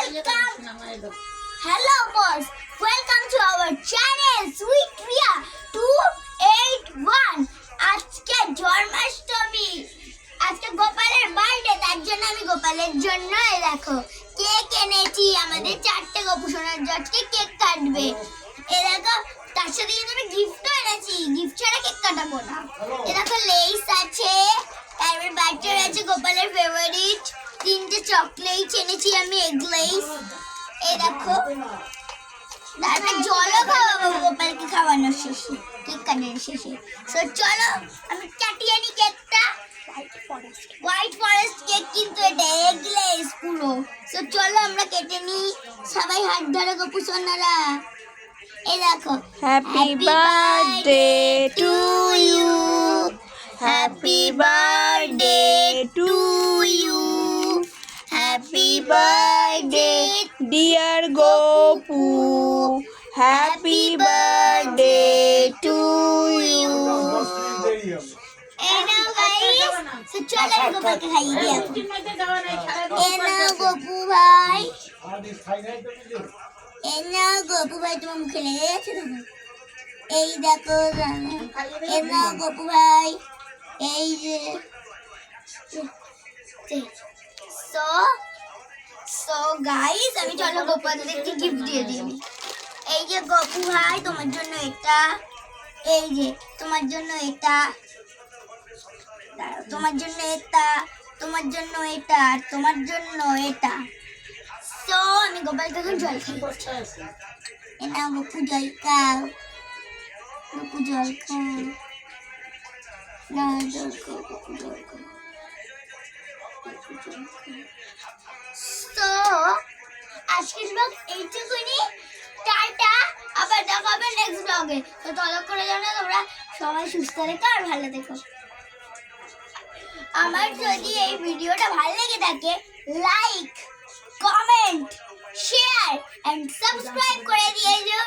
Hello boys, welcome to our channel Sweet Ria 281. আজকে জন্মাষ্টমী, আজকে গোপালের বার্থডে, তার জন্য আমি গোপালের জন্য দেখো কেক এনেছি। আমাদের চারটে গোপুসোনার জটকে কেক কাটবে। এ দেখো, তার সাথে কিন্তু আমি গিফটও এনেছি, গিফট ছাড়া কেক কাটাবো না। এ দেখো লেস আছে, তারপরে বাটার আছে, গোপালের ফেভারিট তিনটে চকলেট এনেছি আমি, এগ লেস। এই দেখো, তারপরে জলও খাওয়াবো গোপালকে খাওয়ানোর শেষে, কেক কাটানোর শেষে। সো চলো আমি কাটিয়ে নি কেকটা। হোয়াইট ফরেস্ট কেক কিন্তু এটা এগ লেস পুরো। সো চলো আমরা কেটে নি, সবাই হাত ধরে গোপু সোনারা। এই দেখো, happy birthday to you, happy birthday to you, happy birthday dear Gopu, happy birthday to you. এই নাও গাইস, সো চলো আমি গোপালকে খাইয়ে দিই এখন। এই নাও গোপু ভাই, এই নাও গোপু ভাই, তোমার মুখে লেগে গেছে দেখো। এই দেখো, এই নাও গোপু ভাই, এই যে। সো সো গাইস, আমি চলো গোপালদেরকে গিফট দিয়ে দিই। এই যে গোপু ভাই, তোমার জন্য এটা, এই যে তোমার জন্য এটা, তোমার জন্য এটা, তোমার জন্য এটা, আর তোমার জন্য এটা। তো আমি গোপাল তখন জল খাই। এটা গোপু জল খাও, গোপু জল খাও, না জল খাও, গোপু জল খাও, গোপু জল খাও। তো আজকের ব্লগ এইটুকুনি, টাটা, আবার দেখা হবে নেক্সট ব্লগে। তো ততক্ষণের জন্য তোমরা সবাই সুস্থ থেকো আর ভালো থেকো। আমার যদি এই ভিডিওটা ভালো লেগে থাকে, like, comment, share and subscribe করে দিয়েছো।